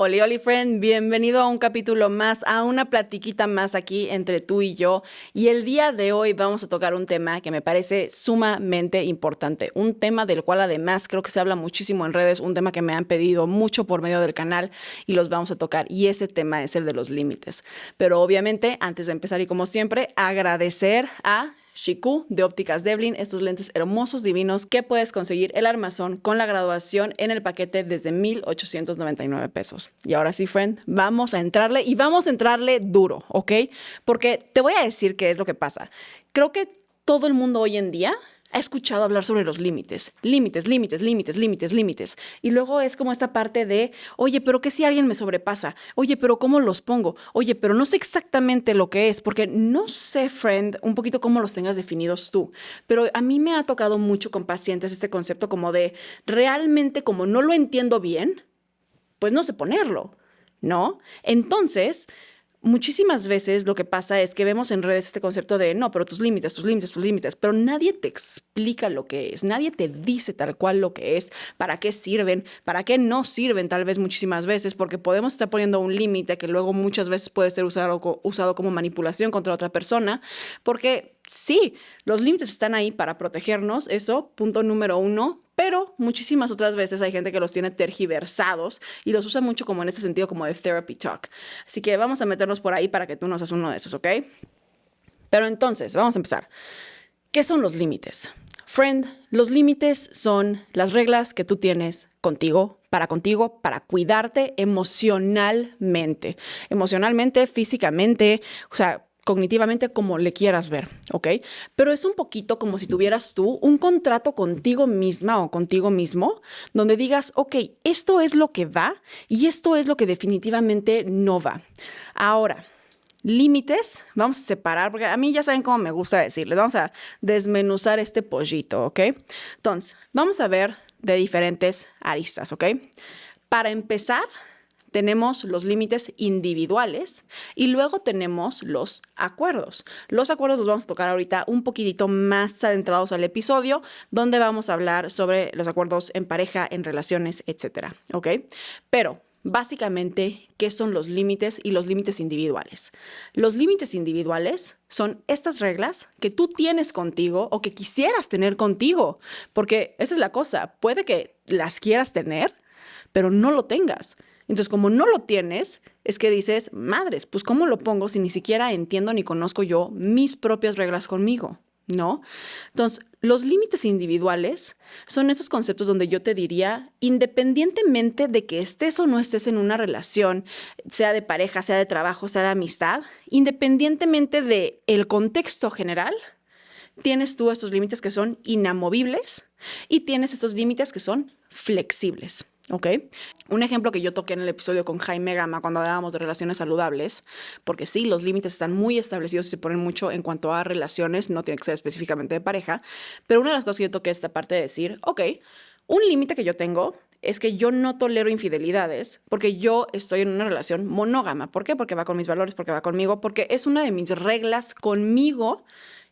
Oli, Oli, friend, bienvenido a un capítulo más, a una platiquita más aquí entre tú y yo. Y el día de hoy vamos a tocar un tema que me parece sumamente importante, un tema del cual además creo que se habla muchísimo en redes, un tema que me han pedido mucho por medio del canal y los vamos a tocar. Y ese tema es el de los límites. Pero obviamente, antes de empezar y como siempre, agradecer a Shiku de Ópticas Devlin, estos lentes hermosos, divinos, que puedes conseguir el armazón con la graduación en el paquete desde 1,899 pesos. Y ahora sí, friend, vamos a entrarle y vamos a entrarle duro, ¿ok? Porque te voy a decir qué es lo que pasa. Creo que todo el mundo hoy en día ha escuchado hablar sobre los límites. Límites, límites, límites, límites, límites. Y luego es como esta parte de, oye, pero ¿qué si alguien me sobrepasa? Oye, pero ¿cómo los pongo? Oye, pero no sé exactamente lo que es, porque no sé, friend, un poquito cómo los tengas definidos tú. Pero a mí me ha tocado mucho con pacientes este concepto como de, realmente como no lo entiendo bien, pues no sé ponerlo, ¿no? Entonces, muchísimas veces lo que pasa es que vemos en redes este concepto de, no, pero tus límites, tus límites, tus límites, pero nadie te explica lo que es, nadie te dice tal cual lo que es, para qué sirven, para qué no sirven tal vez muchísimas veces, porque podemos estar poniendo un límite que luego muchas veces puede ser usado como manipulación contra otra persona, porque sí, los límites están ahí para protegernos, eso, punto número uno, pero muchísimas otras veces hay gente que los tiene tergiversados y los usa mucho como en ese sentido como de therapy talk. Así que vamos a meternos por ahí para que tú no seas uno de esos, ¿ok? Pero entonces, vamos a empezar. ¿Qué son los límites? Friend, los límites son las reglas que tú tienes contigo, para cuidarte emocionalmente. Emocionalmente, físicamente, o sea, cognitivamente, como le quieras ver, ¿ok? Pero es un poquito como si tuvieras tú un contrato contigo misma o contigo mismo, donde digas, ok, esto es lo que va y esto es lo que definitivamente no va. Ahora, límites, vamos a separar, porque a mí ya saben cómo me gusta decirles, vamos a desmenuzar este pollito, ¿ok? Entonces, vamos a ver de diferentes aristas, ¿ok? Para empezar, tenemos los límites individuales y luego tenemos los acuerdos. Los acuerdos los vamos a tocar ahorita un poquitito más adentrados al episodio, donde vamos a hablar sobre los acuerdos en pareja, en relaciones, etcétera, ¿ok? Pero básicamente, ¿qué son los límites y los límites individuales? Los límites individuales son estas reglas que tú tienes contigo o que quisieras tener contigo, porque esa es la cosa, puede que las quieras tener, pero no lo tengas. Entonces, como no lo tienes, es que dices, madres, pues ¿cómo lo pongo si ni siquiera entiendo ni conozco yo mis propias reglas conmigo? ¿No? Entonces, los límites individuales son esos conceptos donde yo te diría, independientemente de que estés o no estés en una relación, sea de pareja, sea de trabajo, sea de amistad, independientemente del contexto general, tienes tú estos límites que son inamovibles y tienes estos límites que son flexibles. ¿Ok? Un ejemplo que yo toqué en el episodio con Jaime Gama cuando hablábamos de relaciones saludables, porque sí, los límites están muy establecidos y se ponen mucho en cuanto a relaciones, no tiene que ser específicamente de pareja, pero una de las cosas que yo toqué es esta parte de decir, ok, un límite que yo tengo es que yo no tolero infidelidades porque yo estoy en una relación monógama. ¿Por qué? Porque va con mis valores, porque va conmigo, porque es una de mis reglas conmigo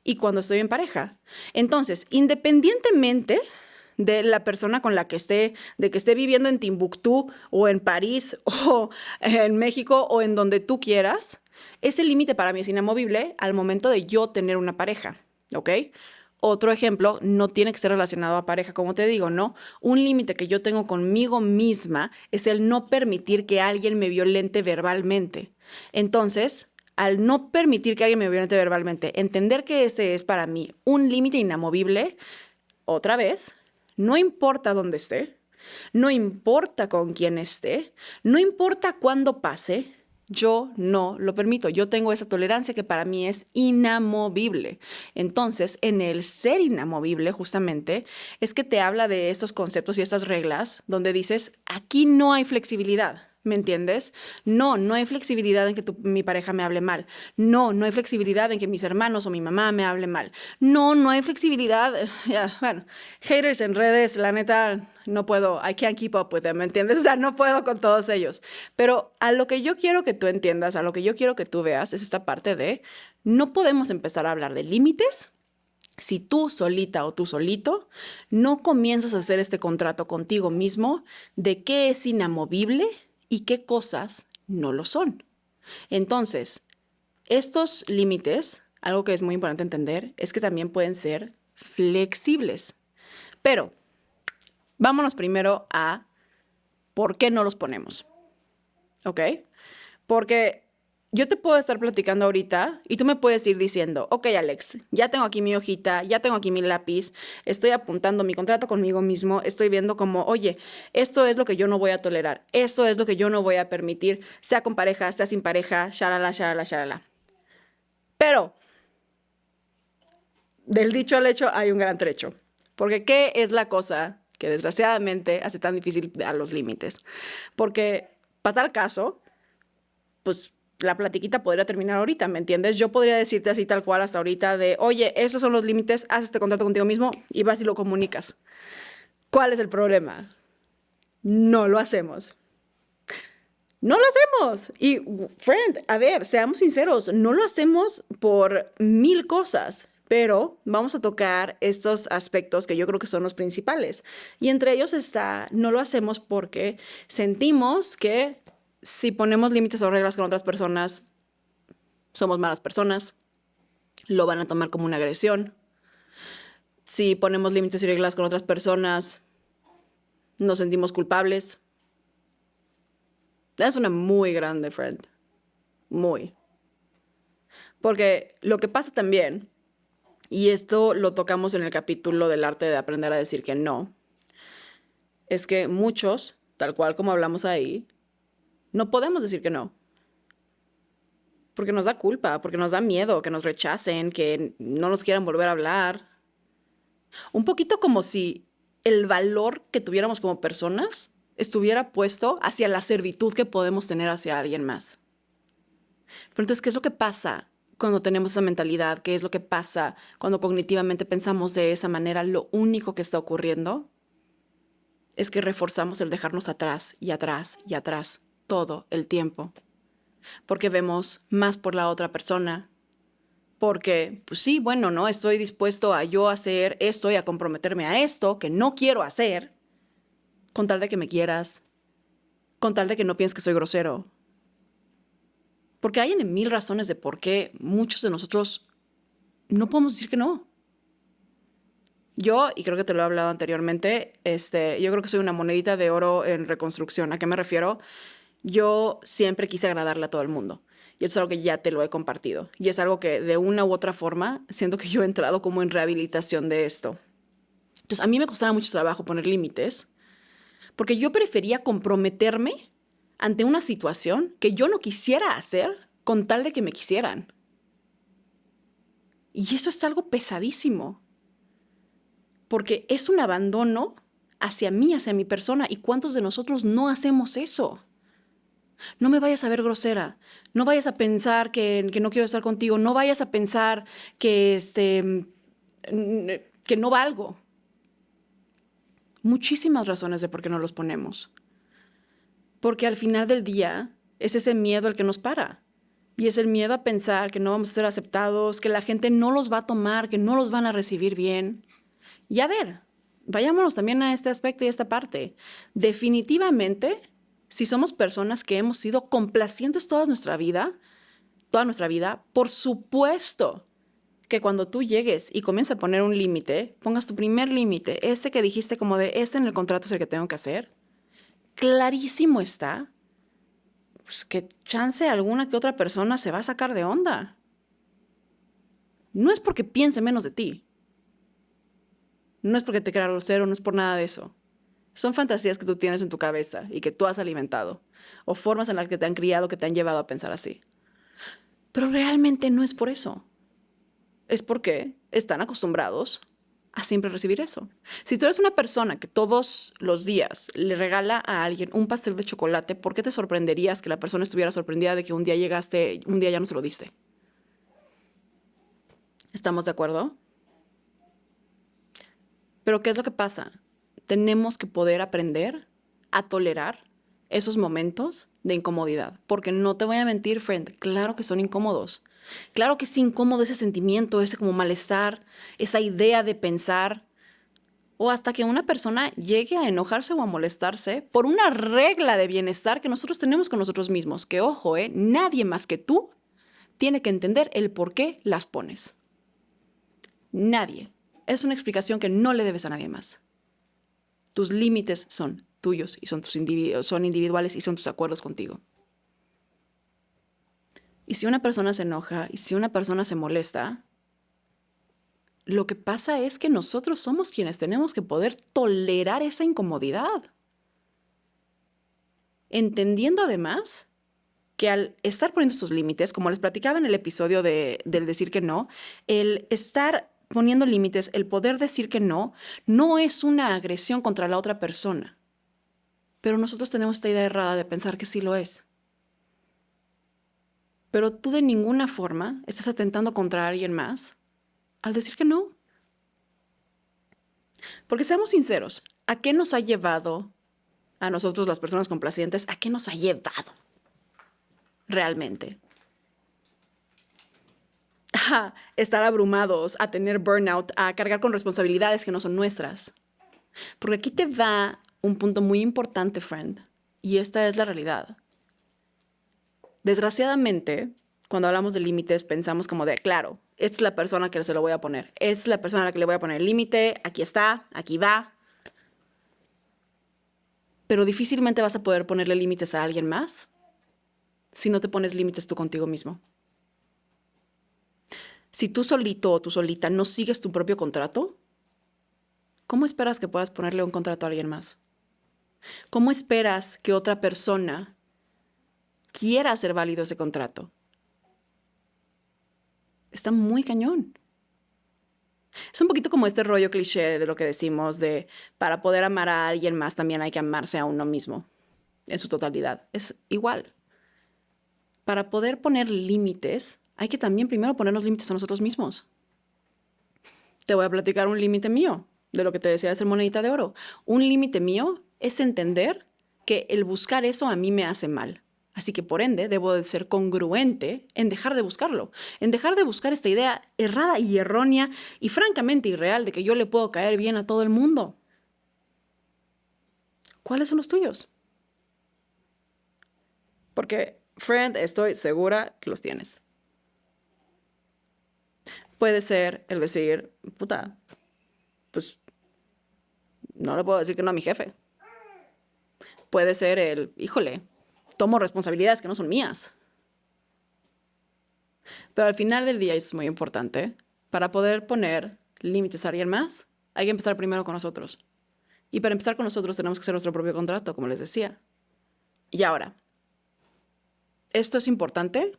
y cuando estoy en pareja. Entonces, independientemente de la persona con la que esté, de que esté viviendo en Timbuktu o en París o en México o en donde tú quieras, ese límite para mí es inamovible al momento de yo tener una pareja, ¿ok? Otro ejemplo, no tiene que ser relacionado a pareja, como te digo, ¿no? Un límite que yo tengo conmigo misma es el no permitir que alguien me violente verbalmente. Entonces, al no permitir que alguien me violente verbalmente, entender que ese es para mí un límite inamovible, otra vez, no importa dónde esté, no importa con quién esté, no importa cuándo pase, yo no lo permito. Yo tengo esa tolerancia que para mí es inamovible. Entonces, en el ser inamovible, justamente, es que te habla de estos conceptos y estas reglas donde dices, aquí no hay flexibilidad. ¿Me entiendes? No, no hay flexibilidad en que mi pareja me hable mal. No, no hay flexibilidad en que mis hermanos o mi mamá me hable mal. No, no hay flexibilidad. Bueno, haters en redes, la neta, no puedo. I can't keep up with them, ¿me entiendes? O sea, no puedo con todos ellos. Pero a lo que yo quiero que tú entiendas, a lo que yo quiero que tú veas, es esta parte de no podemos empezar a hablar de límites si tú solita o tú solito no comienzas a hacer este contrato contigo mismo de qué es inamovible y qué cosas no lo son. Entonces, estos límites, algo que es muy importante entender, es que también pueden ser flexibles. Pero vámonos primero a por qué no los ponemos. ¿Ok? Porque yo te puedo estar platicando ahorita y tú me puedes ir diciendo, ok, Alex, ya tengo aquí mi hojita, ya tengo aquí mi lápiz, estoy apuntando mi contrato conmigo mismo, estoy viendo como, oye, esto es lo que yo no voy a tolerar, esto es lo que yo no voy a permitir, sea con pareja, sea sin pareja, shalala, shalala, shalala. Pero del dicho al hecho hay un gran trecho. Porque ¿qué es la cosa que desgraciadamente hace tan difícil a los límites? Porque para tal caso, pues la platiquita podría terminar ahorita, ¿me entiendes? Yo podría decirte así tal cual hasta ahorita de, oye, esos son los límites, haz este contrato contigo mismo y vas y lo comunicas. ¿Cuál es el problema? No lo hacemos. No lo hacemos. Y, friend, a ver, seamos sinceros, no lo hacemos por mil cosas, pero vamos a tocar estos aspectos que yo creo que son los principales. Y entre ellos está, no lo hacemos porque sentimos que si ponemos límites o reglas con otras personas, somos malas personas, lo van a tomar como una agresión. Si ponemos límites y reglas con otras personas, nos sentimos culpables. Es una muy grande, friend. Muy. Porque lo que pasa también, y esto lo tocamos en el capítulo del arte de aprender a decir que no, es que muchos, tal cual como hablamos ahí, no podemos decir que no. Porque nos da culpa, porque nos da miedo que nos rechacen, que no nos quieran volver a hablar. Un poquito como si el valor que tuviéramos como personas estuviera puesto hacia la servitud que podemos tener hacia alguien más. Pero entonces, ¿qué es lo que pasa cuando tenemos esa mentalidad? ¿Qué es lo que pasa cuando cognitivamente pensamos de esa manera? Lo único que está ocurriendo es que reforzamos el dejarnos atrás y atrás y atrás todo el tiempo. Porque vemos más por la otra persona. Porque, pues sí, bueno, ¿no? Estoy dispuesto a yo hacer esto y a comprometerme a esto que no quiero hacer con tal de que me quieras, con tal de que no pienses que soy grosero. Porque hay en mil razones de por qué muchos de nosotros no podemos decir que no. Yo, y creo que te lo he hablado anteriormente, yo creo que soy una monedita de oro en reconstrucción. ¿A qué me refiero? Yo siempre quise agradarle a todo el mundo. Y eso es algo que ya te lo he compartido. Y es algo que de una u otra forma siento que yo he entrado como en rehabilitación de esto. Entonces, a mí me costaba mucho trabajo poner límites porque yo prefería comprometerme ante una situación que yo no quisiera hacer con tal de que me quisieran. Y eso es algo pesadísimo. Porque es un abandono hacia mí, hacia mi persona. ¿Y cuántos de nosotros no hacemos eso? No me vayas a ver grosera, no vayas a pensar que no quiero estar contigo, no vayas a pensar que, que no valgo. Muchísimas razones de por qué no los ponemos. Porque al final del día es ese miedo el que nos para. Y es el miedo a pensar que no vamos a ser aceptados, que la gente no los va a tomar, que no los van a recibir bien. Y a ver, vayámonos también a este aspecto y a esta parte. Definitivamente, si somos personas que hemos sido complacientes toda nuestra vida, por supuesto que cuando tú llegues y comiences a poner un límite, pongas tu primer límite, ese que dijiste como de este en el contrato es el que tengo que hacer, clarísimo está, pues que chance alguna que otra persona se va a sacar de onda. No es porque piense menos de ti. No es porque te crea grosero, no es por nada de eso. Son fantasías que tú tienes en tu cabeza y que tú has alimentado, o formas en las que te han criado que te han llevado a pensar así. Pero realmente no es por eso. Es porque están acostumbrados a siempre recibir eso. Si tú eres una persona que todos los días le regala a alguien un pastel de chocolate, ¿por qué te sorprenderías que la persona estuviera sorprendida de que un día llegaste, un día ya no se lo diste? ¿Estamos de acuerdo? Pero ¿qué es lo que pasa? Tenemos que poder aprender a tolerar esos momentos de incomodidad. Porque no te voy a mentir, friend, claro que son incómodos. Claro que es incómodo ese sentimiento, ese como malestar, esa idea de pensar o hasta que una persona llegue a enojarse o a molestarse por una regla de bienestar que nosotros tenemos con nosotros mismos, que ojo, nadie más que tú tiene que entender el por qué las pones. Nadie. Es una explicación que no le debes a nadie más. Tus límites son tuyos y son individuales y son tus acuerdos contigo. Y si una persona se enoja y si una persona se molesta, lo que pasa es que nosotros somos quienes tenemos que poder tolerar esa incomodidad. Entendiendo además que al estar poniendo estos límites, como les platicaba en el episodio del decir que no, el estar poniendo límites, el poder decir que no, no es una agresión contra la otra persona. Pero nosotros tenemos esta idea errada de pensar que sí lo es. Pero tú de ninguna forma estás atentando contra alguien más al decir que no. Porque seamos sinceros, ¿a qué nos ha llevado a nosotros las personas complacientes? ¿A qué nos ha llevado realmente? A estar abrumados, a tener burnout, a cargar con responsabilidades que no son nuestras. Porque aquí te va un punto muy importante, friend, y esta es la realidad. Desgraciadamente, cuando hablamos de límites, pensamos como de, claro, esta es la persona que se lo voy a poner. Esta es la persona a la que le voy a poner el límite. Aquí está, aquí va. Pero difícilmente vas a poder ponerle límites a alguien más si no te pones límites tú contigo mismo. Si tú solito o tú solita no sigues tu propio contrato, ¿cómo esperas que puedas ponerle un contrato a alguien más? ¿Cómo esperas que otra persona quiera hacer válido ese contrato? Está muy cañón. Es un poquito como este rollo cliché de lo que decimos de para poder amar a alguien más también hay que amarse a uno mismo en su totalidad. Es igual. Para poder poner límites, hay que también primero ponernos límites a nosotros mismos. Te voy a platicar un límite mío, de lo que te decía de ser monedita de oro. Un límite mío es entender que el buscar eso a mí me hace mal. Así que, por ende, debo de ser congruente en dejar de buscarlo, en dejar de buscar esta idea errada y errónea y francamente irreal de que yo le puedo caer bien a todo el mundo. ¿Cuáles son los tuyos? Porque, friend, estoy segura que los tienes. Puede ser el decir, puta, pues no le puedo decir que no a mi jefe. Puede ser el, híjole, tomo responsabilidades que no son mías. Pero al final del día, y es muy importante, para poder poner límites a alguien más, hay que empezar primero con nosotros. Y para empezar con nosotros tenemos que hacer nuestro propio contrato, como les decía. Y ahora, esto es importante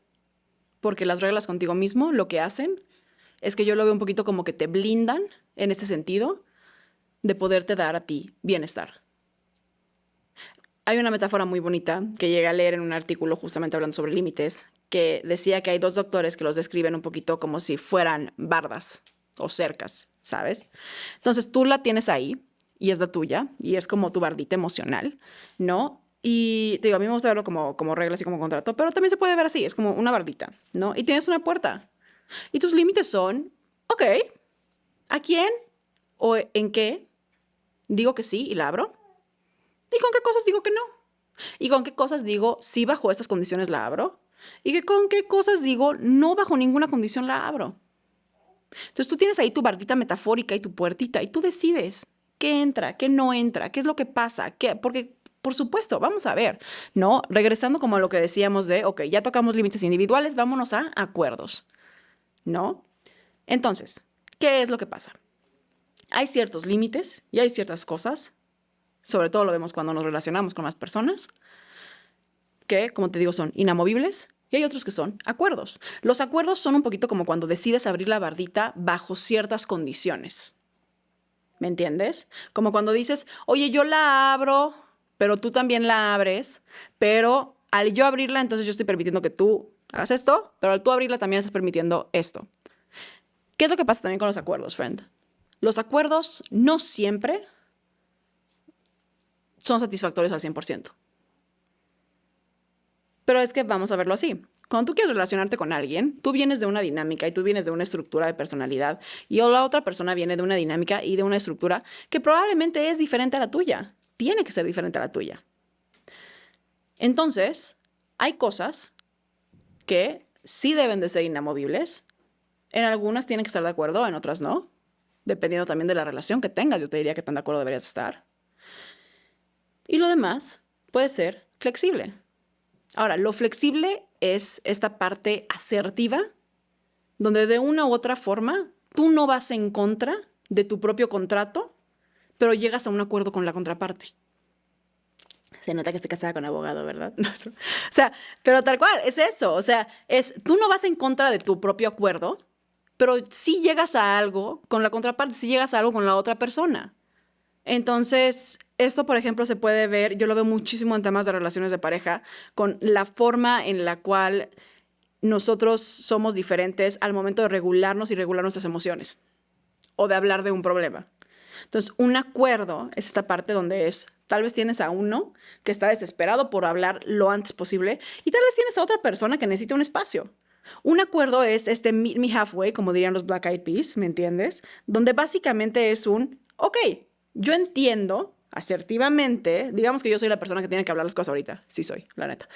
porque las reglas contigo mismo lo que hacen es que yo lo veo un poquito como que te blindan en ese sentido de poderte dar a ti bienestar. Hay una metáfora muy bonita que llegué a leer en un artículo justamente hablando sobre límites, que decía que hay dos doctores que los describen un poquito como si fueran bardas o cercas, ¿sabes? Entonces tú la tienes ahí y es la tuya y es como tu bardita emocional, ¿no? Y te digo, a mí me gusta verlo como reglas y como contrato, pero también se puede ver así, es como una bardita, ¿no? Y tienes una puerta. Y tus límites son, ok, ¿a quién o en qué digo que sí y la abro? ¿Y con qué cosas digo que no? ¿Y con qué cosas digo sí bajo estas condiciones la abro? ¿Y con qué cosas digo no bajo ninguna condición la abro? Entonces tú tienes ahí tu bardita metafórica y tu puertita y tú decides qué entra, qué no entra, qué es lo que pasa, porque por supuesto, vamos a ver, ¿no? Regresando como a lo que decíamos de, ok, ya tocamos límites individuales, vámonos a acuerdos, ¿no? Entonces, ¿qué es lo que pasa? Hay ciertos límites y hay ciertas cosas, sobre todo lo vemos cuando nos relacionamos con las personas, que, como te digo, son inamovibles y hay otros que son acuerdos. Los acuerdos son un poquito como cuando decides abrir la bardita bajo ciertas condiciones. ¿Me entiendes? Como cuando dices, oye, yo la abro, pero tú también la abres, pero al yo abrirla, entonces yo estoy permitiendo que tú hagas esto, pero al tú abrirla también estás permitiendo esto. ¿Qué es lo que pasa también con los acuerdos, friend? Los acuerdos no siempre son satisfactorios al 100%. Pero es que vamos a verlo así. Cuando tú quieres relacionarte con alguien, tú vienes de una dinámica y tú vienes de una estructura de personalidad y la otra persona viene de una dinámica y de una estructura que probablemente es diferente a la tuya. Tiene que ser diferente a la tuya. Entonces, hay cosas que sí deben de ser inamovibles. En algunas tienen que estar de acuerdo, en otras no. Dependiendo también de la relación que tengas, yo te diría que tan de acuerdo deberías estar. Y lo demás puede ser flexible. Ahora, lo flexible es esta parte asertiva, donde de una u otra forma tú no vas en contra de tu propio contrato, pero llegas a un acuerdo con la contraparte. Se nota que estoy casada con abogado, ¿verdad? No, o sea, pero tal cual, es eso. O sea, tú no vas en contra de tu propio acuerdo, pero sí llegas a algo con la contraparte, sí llegas a algo con la otra persona. Entonces, esto, por ejemplo, se puede ver, yo lo veo muchísimo en temas de relaciones de pareja, con la forma en la cual nosotros somos diferentes al momento de regularnos y regular nuestras emociones o de hablar de un problema. Entonces, un acuerdo es esta parte donde tal vez tienes a uno que está desesperado por hablar lo antes posible y tal vez tienes a otra persona que necesita un espacio. Un acuerdo es meet me halfway, como dirían los Black Eyed Peas, ¿me entiendes? Donde básicamente es ok, yo entiendo asertivamente, digamos que yo soy la persona que tiene que hablar las cosas ahorita, sí soy, la neta.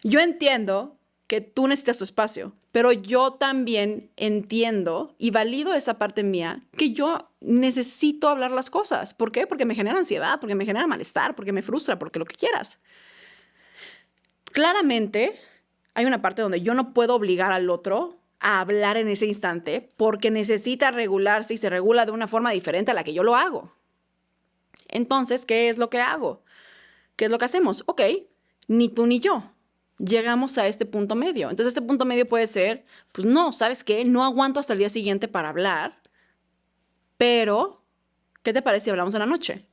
Yo entiendo que tú necesitas tu espacio, pero yo también entiendo y valido esa parte mía que yo necesito hablar las cosas. ¿Por qué? Porque me genera ansiedad, porque me genera malestar, porque me frustra, porque lo que quieras. Claramente, hay una parte donde yo no puedo obligar al otro a hablar en ese instante porque necesita regularse y se regula de una forma diferente a la que yo lo hago. Entonces, ¿qué es lo que hago? ¿Qué es lo que hacemos? Ok, ni tú ni yo llegamos a este punto medio. Entonces, este punto medio puede ser, pues no, ¿sabes qué? No aguanto hasta el día siguiente para hablar, pero ¿qué te parece si hablamos en la noche?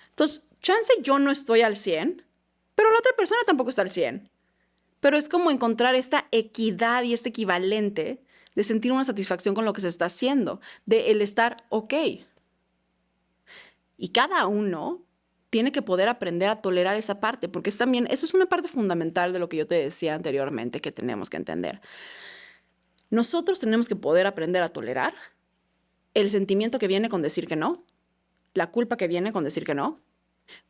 Entonces, chance yo no estoy al 100, pero la otra persona tampoco está al 100. Pero es como encontrar esta equidad y este equivalente de sentir una satisfacción con lo que se está haciendo, de el estar ok. Y cada uno tiene que poder aprender a tolerar esa parte, porque eso es una parte fundamental de lo que yo te decía anteriormente que tenemos que entender. Nosotros tenemos que poder aprender a tolerar el sentimiento que viene con decir que no, la culpa que viene con decir que no.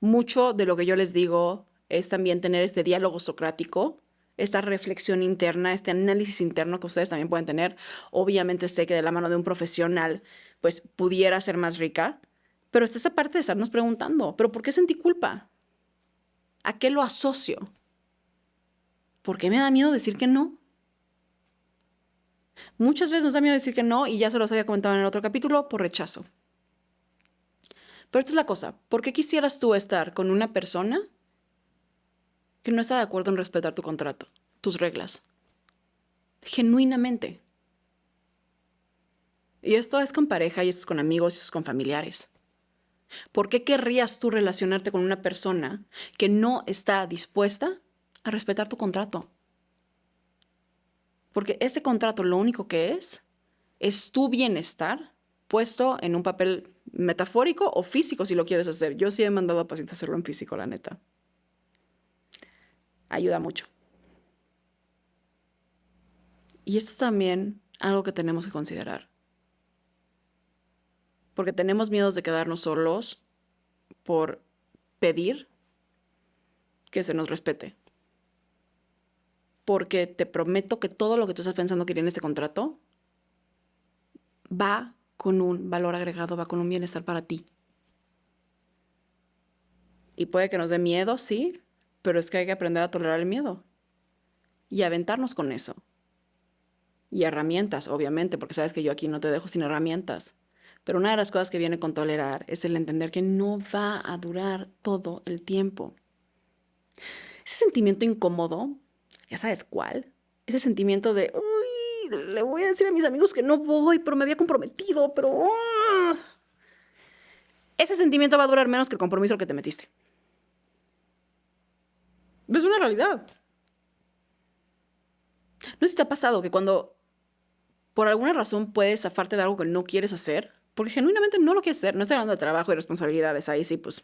Mucho de lo que yo les digo es también tener este diálogo socrático, esta reflexión interna, este análisis interno que ustedes también pueden tener. Obviamente sé que de la mano de un profesional, pues pudiera ser más rica, pero está esta parte de estarnos preguntando, ¿pero por qué sentí culpa? ¿A qué lo asocio? ¿Por qué me da miedo decir que no? Muchas veces nos da miedo decir que no, y ya se los había comentado en el otro capítulo, por rechazo. Pero esta es la cosa, ¿por qué quisieras tú estar con una persona que no está de acuerdo en respetar tu contrato, tus reglas? Genuinamente. Y esto es con pareja, y esto es con amigos, y esto es con familiares. ¿Por qué querrías tú relacionarte con una persona que no está dispuesta a respetar tu contrato? Porque ese contrato lo único que es tu bienestar puesto en un papel metafórico o físico si lo quieres hacer. Yo sí he mandado a pacientes a hacerlo en físico, la neta. Ayuda mucho. Y esto es también algo que tenemos que considerar. Porque tenemos miedos de quedarnos solos por pedir que se nos respete. Porque te prometo que todo lo que tú estás pensando que tiene ese contrato va con un valor agregado, va con un bienestar para ti. Y puede que nos dé miedo, sí, pero es que hay que aprender a tolerar el miedo y aventarnos con eso. Y herramientas, obviamente, porque sabes que yo aquí no te dejo sin herramientas. Pero una de las cosas que viene con tolerar es el entender que no va a durar todo el tiempo. Ese sentimiento incómodo, ya sabes cuál, ese sentimiento de, uy, le voy a decir a mis amigos que no voy, pero me había comprometido, pero... ese sentimiento va a durar menos que el compromiso al que te metiste. Es una realidad. ¿No sé si te ha pasado que cuando por alguna razón puedes zafarte de algo que no quieres hacer, porque genuinamente no lo quieres hacer, no estoy hablando de trabajo y responsabilidades, ahí sí, pues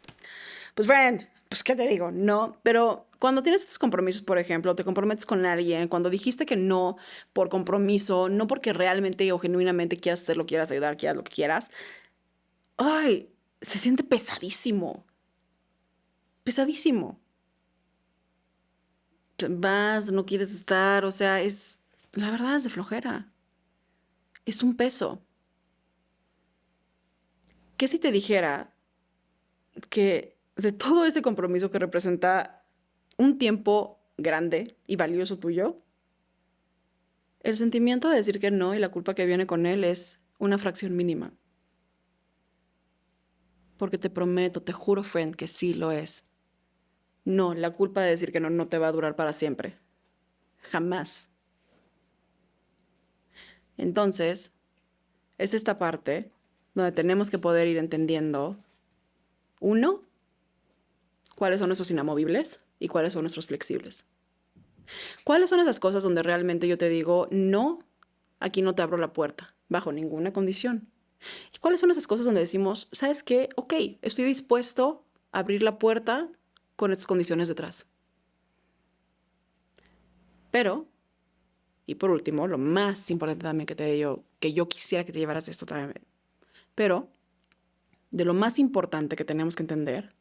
friend, pues, ¿qué te digo? No, pero cuando tienes estos compromisos, por ejemplo, te comprometes con alguien, cuando dijiste que no por compromiso, no porque realmente o genuinamente quieras hacerlo, quieras ayudar, quieras lo que quieras, ay, se siente pesadísimo, pesadísimo. Vas, no quieres estar, o sea, la verdad es de flojera, es un peso. ¿Qué si te dijera que de todo ese compromiso que representa un tiempo grande y valioso tuyo, el sentimiento de decir que no y la culpa que viene con él es una fracción mínima? Porque te prometo, te juro, friend, que sí lo es. No, la culpa de decir que no te va a durar para siempre. Jamás. Entonces, es esta parte donde tenemos que poder ir entendiendo, uno, cuáles son nuestros inamovibles y cuáles son nuestros flexibles. ¿Cuáles son esas cosas donde realmente yo te digo, no, aquí no te abro la puerta, bajo ninguna condición? ¿Y cuáles son esas cosas donde decimos, sabes qué? Ok, estoy dispuesto a abrir la puerta con estas condiciones detrás. Pero, y por último, lo más importante también que yo quisiera que te llevaras esto también, pero de lo más importante que tenemos que entender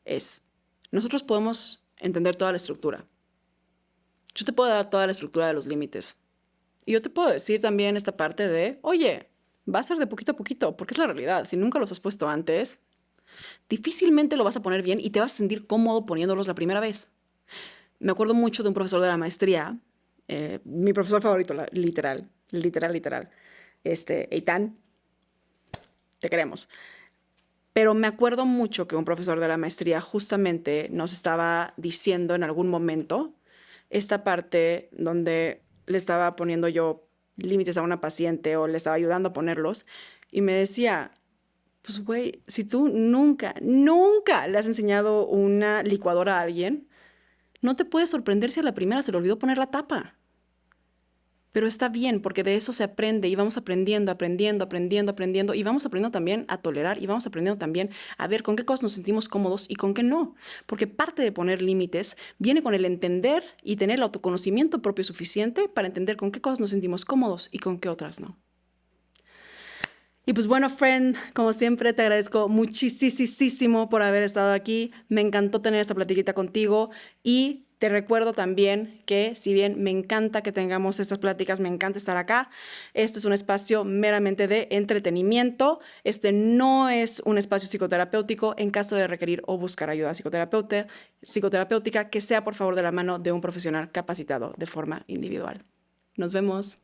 es, nosotros podemos entender toda la estructura. Yo te puedo dar toda la estructura de los límites. Y yo te puedo decir también esta parte de, oye, va a ser de poquito a poquito, porque es la realidad. Si nunca los has puesto antes, difícilmente lo vas a poner bien y te vas a sentir cómodo poniéndolos la primera vez. Me acuerdo mucho de un profesor de la maestría, mi profesor favorito, literal, Eitan, te queremos. Pero me acuerdo mucho que un profesor de la maestría justamente nos estaba diciendo en algún momento esta parte donde le estaba poniendo yo límites a una paciente o le estaba ayudando a ponerlos y me decía, pues güey, si tú nunca le has enseñado una licuadora a alguien, no te puedes sorprender si a la primera se le olvidó poner la tapa. Pero está bien, porque de eso se aprende y vamos aprendiendo y vamos aprendiendo también a tolerar y vamos aprendiendo también a ver con qué cosas nos sentimos cómodos y con qué no. Porque parte de poner límites viene con el entender y tener el autoconocimiento propio suficiente para entender con qué cosas nos sentimos cómodos y con qué otras no. Y pues bueno, friend, como siempre te agradezco muchísimo por haber estado aquí. Me encantó tener esta platiquita contigo y te recuerdo también que si bien me encanta que tengamos estas pláticas, me encanta estar acá, esto es un espacio meramente de entretenimiento. Este no es un espacio psicoterapéutico. En caso de requerir o buscar ayuda psicoterapéutica, que sea por favor de la mano de un profesional capacitado de forma individual. Nos vemos.